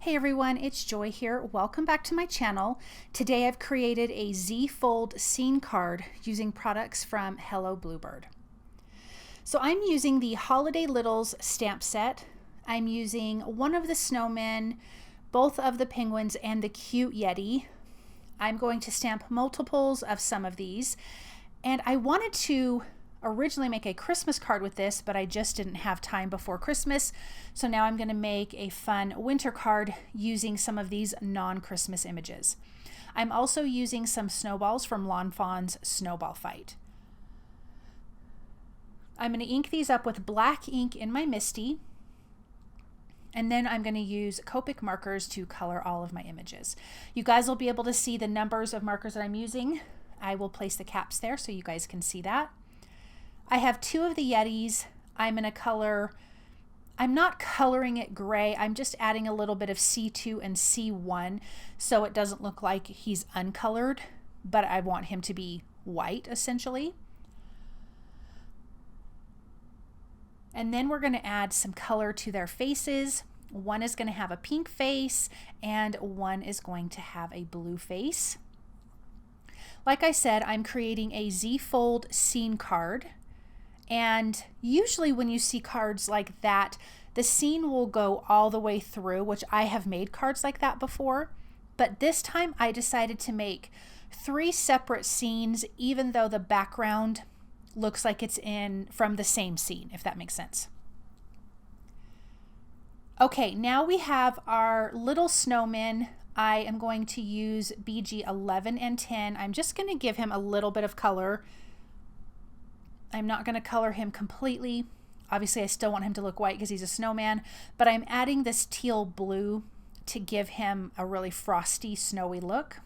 Hey everyone, it's Joy here. Welcome back to my channel. Today I've created a Z-fold scene card using products from Hello Bluebird. So I'm using the Holiday Littles stamp set. I'm using one of the snowmen, both of the penguins, and the cute Yeti. I'm going to stamp multiples of some of these. And I wanted to originally make a Christmas card with this, but I just didn't have time before Christmas. So now I'm going to make a fun winter card using some of these non-Christmas images. I'm also using some snowballs from Fawn's Snowball Fight. I'm going to ink these up with black ink in my Misty, and then I'm going to use Copic markers to color all of my images. You guys will be able to see the numbers of markers that I'm using. I will place the caps there so you guys can see that. I have two of the Yetis. I'm going to color, I'm not coloring it gray, I'm just adding a little bit of C2 and C1 so it doesn't look like he's uncolored, but I want him to be white essentially. And then we're going to add some color to their faces. One is going to have a pink face and one is going to have a blue face. Like I said, I'm creating a Z-fold scene card. And usually when you see cards like that, the scene will go all the way through, which I have made cards like that before. But this time I decided to make 3 separate scenes, even though the background looks like it's from the same scene, if that makes sense. Okay, now we have our little snowman. I am going to use BG 11 and 10. I'm just going to give him a little bit of color. I'm not going to color him completely. Obviously, I still want him to look white because he's a snowman, but I'm adding this teal blue to give him a really frosty, snowy look.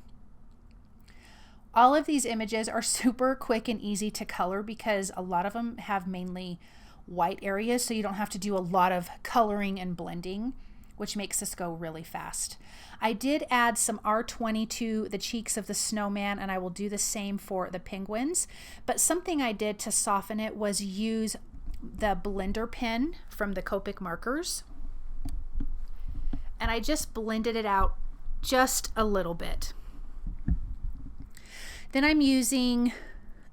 All of these images are super quick and easy to color because a lot of them have mainly white areas, so you don't have to do a lot of coloring and blending, which makes this go really fast. I did add some R20 to the cheeks of the snowman, and I will do the same for the penguins. But something I did to soften it was use the blender pen from the Copic markers. And I just blended it out just a little bit. Then I'm using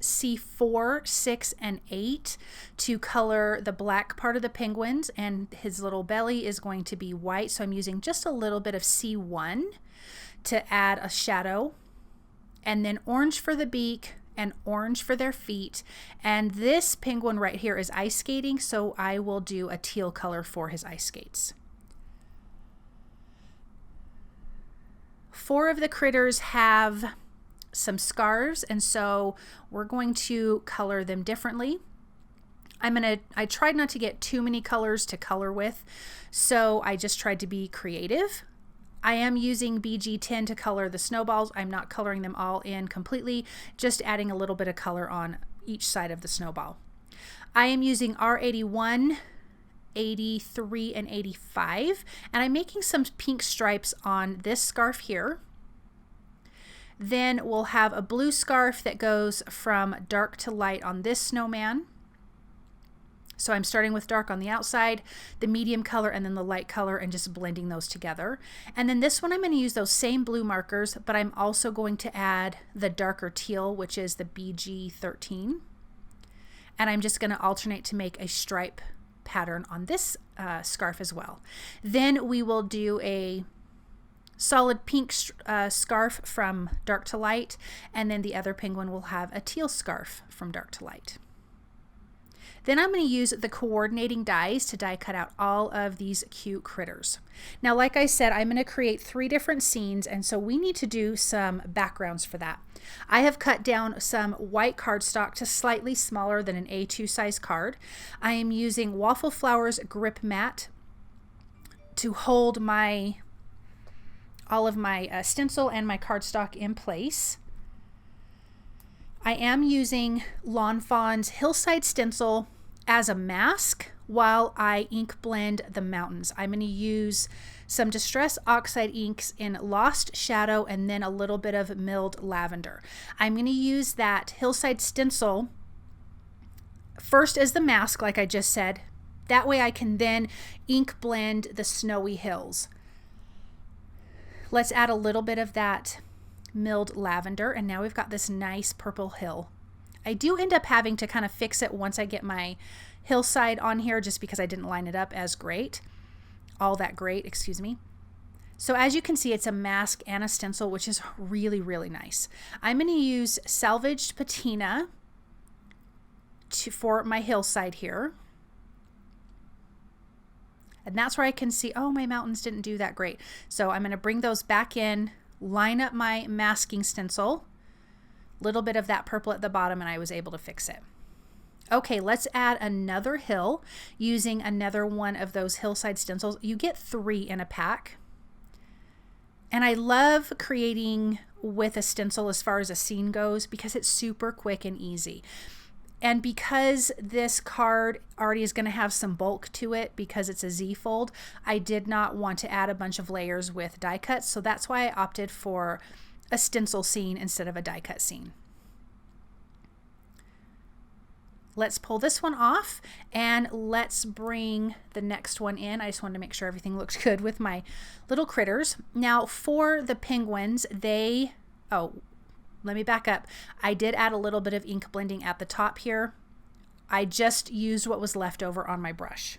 C4, 6, and 8 to color the black part of the penguins, and his little belly is going to be white, so I'm using just a little bit of C1 to add a shadow, and then orange for the beak and orange for their feet. And this penguin right here is ice skating, so I will do a teal color for his ice skates. 4 of the critters have some scarves, and so we're going to color them differently. I tried not to get too many colors to color with, so I just tried to be creative. I am using BG 10 to color the snowballs. I'm not coloring them all in completely, just adding a little bit of color on each side of the snowball. I am using R81, 83, and 85, and I'm making some pink stripes on this scarf here. Then we'll have a blue scarf that goes from dark to light on this snowman. So I'm starting with dark on the outside, the medium color, and then the light color, and just blending those together. And then this one I'm going to use those same blue markers, but I'm also going to add the darker teal, which is the BG 13. And I'm just going to alternate to make a stripe pattern on this scarf as well. Then we will do a solid pink scarf from dark to light, and then the other penguin will have a teal scarf from dark to light. Then I'm going to use the coordinating dies to die cut out all of these cute critters. Now, like I said, I'm going to create 3 different scenes, and so we need to do some backgrounds for that. I have cut down some white cardstock to slightly smaller than an A2 size card. I am using Waffle Flowers Grip Mat to hold all of my stencil and my cardstock in place. I am using Fawn's Hillside stencil as a mask while I ink blend the mountains. I'm going to use some Distress Oxide inks in Lost Shadow and then a little bit of Milled Lavender. I'm going to use that Hillside stencil first as the mask, like I just said. That way I can then ink blend the snowy hills. Let's add a little bit of that milled lavender, and now we've got this nice purple hill. I do end up having to kind of fix it once I get my hillside on here, just because I didn't line it up as great. All that great, excuse me. So as you can see, it's a mask and a stencil, which is really, really nice. I'm going to use salvaged patina for my hillside here. And that's where I can see, oh, my mountains didn't do that great. So I'm going to bring those back in, line up my masking stencil, little bit of that purple at the bottom, and I was able to fix it. Okay, let's add another hill using another one of those hillside stencils. You get 3 in a pack. And I love creating with a stencil as far as a scene goes because it's super quick and easy. And because this card already is going to have some bulk to it because it's a Z fold, I did not want to add a bunch of layers with die cuts. So that's why I opted for a stencil scene instead of a die cut scene. Let's pull this one off and let's bring the next one in. I just wanted to make sure everything looks good with my little critters. Now for the penguins, let me back up. I did add a little bit of ink blending at the top here. I just used what was left over on my brush.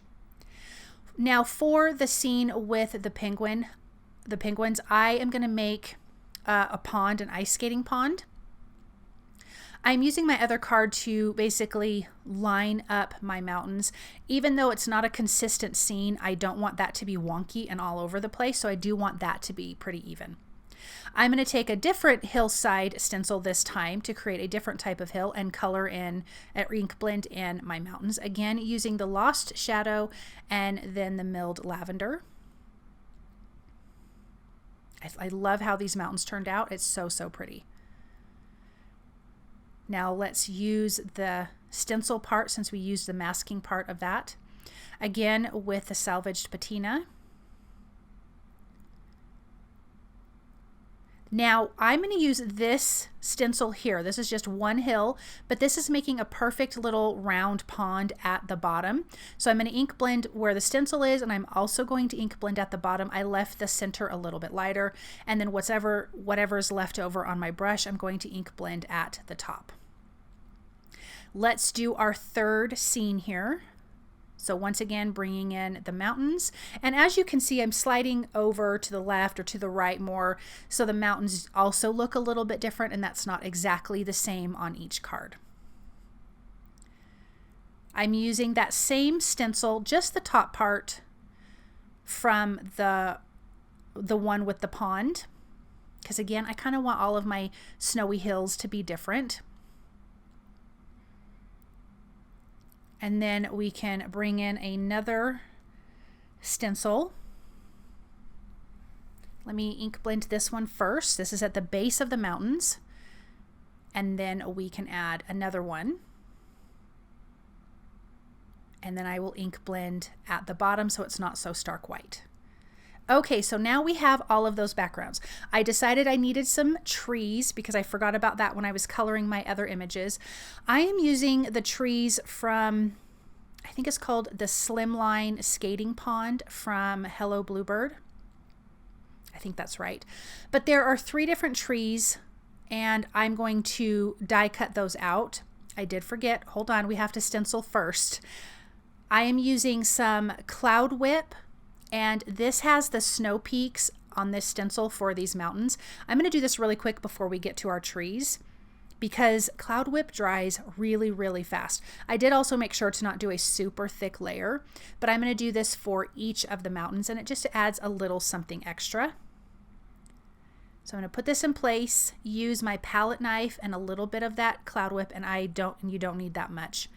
Now for the scene with the penguins, I am going to make a pond, an ice skating pond. I'm using my other card to basically line up my mountains. Even though it's not a consistent scene, I don't want that to be wonky and all over the place, so I do want that to be pretty even. I'm going to take a different hillside stencil this time to create a different type of hill and color in, ink blend in my mountains. Again, using the Lost Shadow and then the milled lavender. I love how these mountains turned out. It's so, so pretty. Now let's use the stencil part since we used the masking part of that. Again, with the salvaged patina. Now I'm going to use this stencil here. This is just one hill, but this is making a perfect little round pond at the bottom. So I'm going to ink blend where the stencil is, and I'm also going to ink blend at the bottom. I left the center a little bit lighter, and then whatever is left over on my brush, I'm going to ink blend at the top. Let's do our third scene here. So once again, bringing in the mountains. And as you can see, I'm sliding over to the left or to the right more, so the mountains also look a little bit different, and that's not exactly the same on each card. I'm using that same stencil, just the top part from the one with the pond, because again, I kind of want all of my snowy hills to be different. And then we can bring in another stencil. Let me ink blend this one first. This is at the base of the mountains. And then we can add another one. And then I will ink blend at the bottom so it's not so stark white. Okay, so now we have all of those backgrounds. I decided I needed some trees because I forgot about that when I was coloring my other images. I am using the trees from, I think it's called the Slimline Skating Pond from Hello Bluebird. I think that's right. But there are 3 different trees, and I'm going to die cut those out. I did forget, hold on, we have to stencil first. I am using some Cloud Whip, and this has the snow peaks on this stencil for these mountains. I'm going to do this really quick before we get to our trees because Cloud Whip dries really, really fast. I did also make sure to not do a super thick layer, but I'm going to do this for each of the mountains, and it just adds a little something extra. So I'm going to put this in place, use my palette knife and a little bit of that Cloud Whip, and you don't need that much.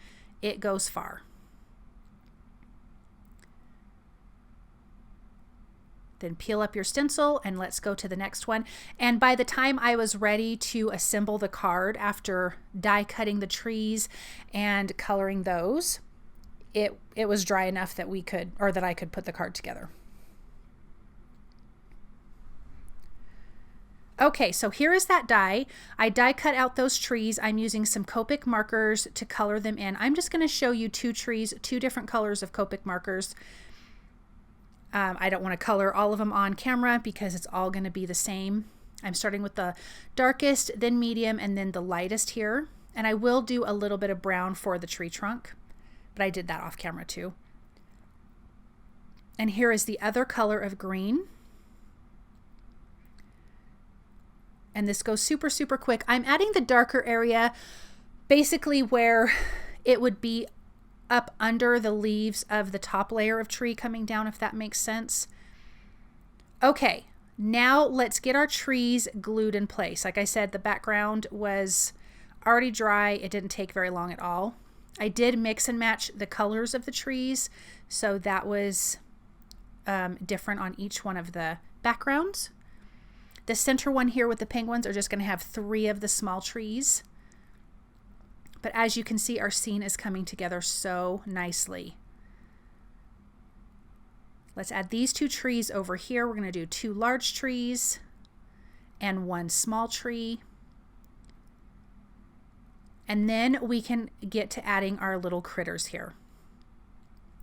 It goes far. Then peel up your stencil and let's go to the next one. And by the time I was ready to assemble the card after die cutting the trees and coloring those, it was dry enough that I could put the card together. Okay, so here is that die. I die cut out those trees. I'm using some Copic markers to color them in. I'm just going to show you 2 trees, 2 different colors of Copic markers. I don't want to color all of them on camera because it's all going to be the same. I'm starting with the darkest, then medium, and then the lightest here. And I will do a little bit of brown for the tree trunk, but I did that off camera too. And here is the other color of green. And this goes super, super quick. I'm adding the darker area basically where it would be up under the leaves of the top layer of tree coming down, if that makes sense. Okay, now let's get our trees glued in place. Like I said, the background was already dry. It didn't take very long at all. I did mix and match the colors of the trees, so that was different on each one of the backgrounds. The center one here with the penguins are just going to have 3 of the small trees. But as you can see, our scene is coming together so nicely. Let's add these 2 trees over here. We're going to do 2 large trees and 1 small tree. And then we can get to adding our little critters here.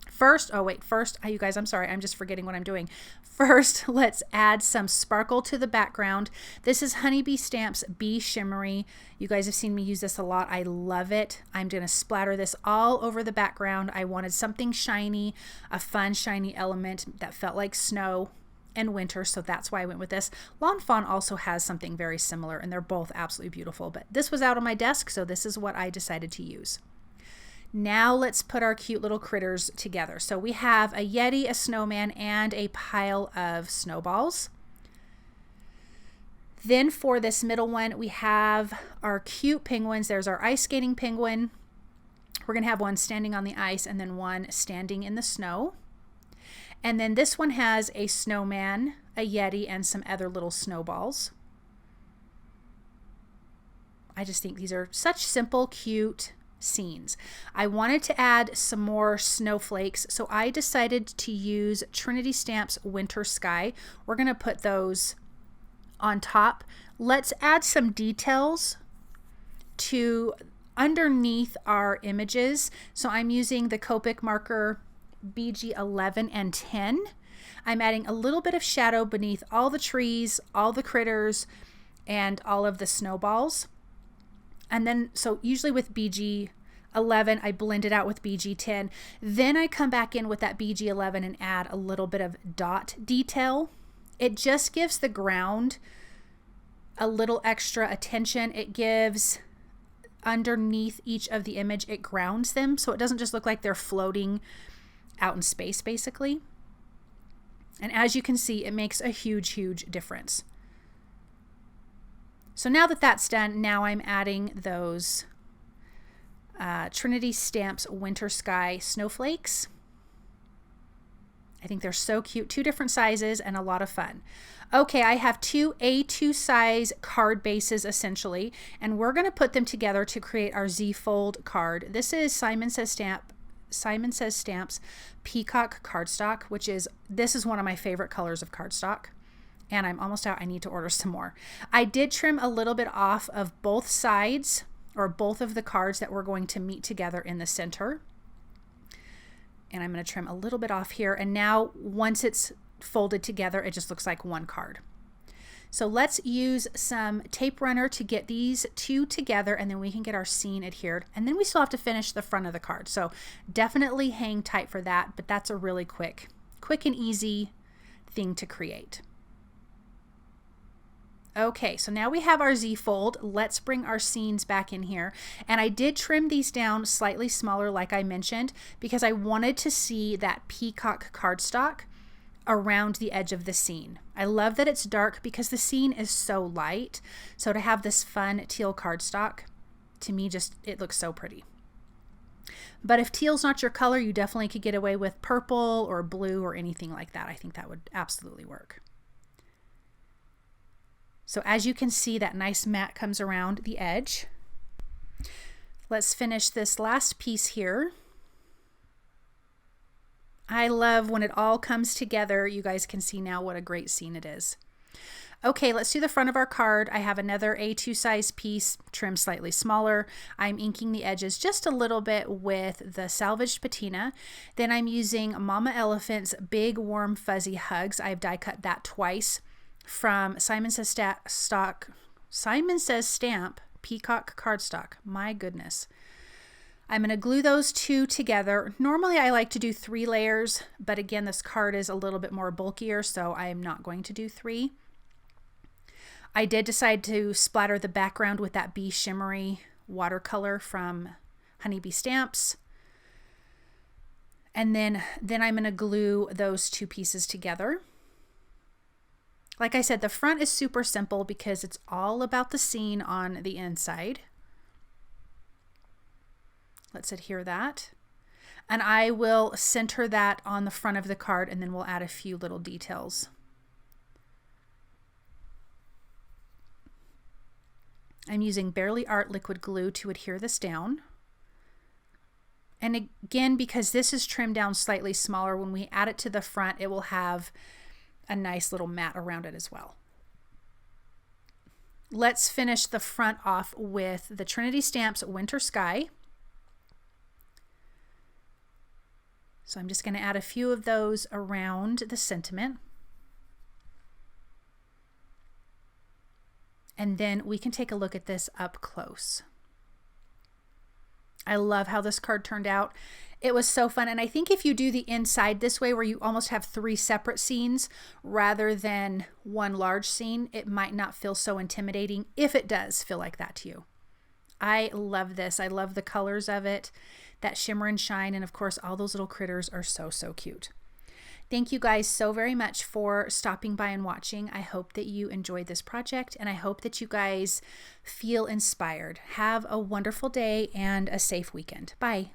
First, you guys, I'm sorry, I'm just forgetting what I'm doing. First, let's add some sparkle to the background. This is Honeybee Stamps Bee Shimmery. You guys have seen me use this a lot. I love it. I'm going to splatter this all over the background. I wanted something shiny, a fun, shiny element that felt like snow and winter, so that's why I went with this. Lawn Fawn also has something very similar, and they're both absolutely beautiful, but this was out on my desk, so this is what I decided to use. Now let's put our cute little critters together. So we have a Yeti, a snowman, and a pile of snowballs. Then for this middle one, we have our cute penguins. There's our ice skating penguin. We're going to have one standing on the ice and then one standing in the snow. And then this one has a snowman, a Yeti, and some other little snowballs. I just think these are such simple, cute scenes. I wanted to add some more snowflakes, so I decided to use Trinity Stamps Winter Sky. We're going to put those on top. Let's add some details to underneath our images. So I'm using the Copic marker BG 11 and 10. I'm adding a little bit of shadow beneath all the trees, all the critters, and all of the snowballs. And then, so usually with BG 11, I blend it out with BG 10. Then I come back in with that BG 11 and add a little bit of dot detail. It just gives the ground a little extra attention. It gives underneath each of the image, it grounds them, so it doesn't just look like they're floating out in space, basically. And as you can see, it makes a huge, huge difference. So now that that's done, now I'm adding those Trinity Stamps Winter Sky snowflakes. I think they're so cute. 2 different sizes and a lot of fun. Okay, I have 2 A2 size card bases essentially, and we're going to put them together to create our Z-fold card. This is Simon Says Stamps Peacock cardstock, this is one of my favorite colors of cardstock. And I'm almost out. I need to order some more. I did trim a little bit off of both sides, or both of the cards that we're going to meet together in the center. And I'm going to trim a little bit off here. And now once it's folded together, it just looks like one card. So let's use some tape runner to get these 2 together, and then we can get our scene adhered. And then we still have to finish the front of the card. So definitely hang tight for that, but that's a really quick and easy thing to create. Okay, so now we have our Z-fold. Let's bring our scenes back in here. And I did trim these down slightly smaller, like I mentioned, because I wanted to see that peacock cardstock around the edge of the scene. I love that it's dark because the scene is so light. So to have this fun teal cardstock, to me, it looks so pretty. But if teal's not your color, you definitely could get away with purple or blue or anything like that. I think that would absolutely work. So as you can see, that nice mat comes around the edge. Let's finish this last piece here. I love when it all comes together. You guys can see now what a great scene it is. Okay, let's do the front of our card. I have another A2 size piece trimmed slightly smaller. I'm inking the edges just a little bit with the salvaged patina. Then I'm using Mama Elephant's Big Warm Fuzzy Hugs. I've die cut that twice from Simon Says Stamp Peacock cardstock. My goodness. I'm going to glue those two together. Normally I like to do 3 layers, but again, this card is a little bit more bulkier, so I am not going to do 3. I did decide to splatter the background with that Be Shimmery watercolor from Honeybee Stamps. And then I'm going to glue those 2 pieces together. Like I said, the front is super simple because it's all about the scene on the inside. Let's adhere that. And I will center that on the front of the card, and then we'll add a few little details. I'm using Barely Art liquid glue to adhere this down. And again, because this is trimmed down slightly smaller, when we add it to the front, it will have a nice little mat around it as well. Let's finish the front off with the Trinity Stamps Winter Sky. So I'm just going to add a few of those around the sentiment. And then we can take a look at this up close. I love how this card turned out. It was so fun. And I think if you do the inside this way, where you almost have 3 separate scenes rather than one large scene, it might not feel so intimidating if it does feel like that to you. I love this. I love the colors of it, that shimmer and shine, and of course all those little critters are so cute. Thank you guys so very much for stopping by and watching. I hope that you enjoyed this project, and I hope that you guys feel inspired. Have a wonderful day and a safe weekend. Bye.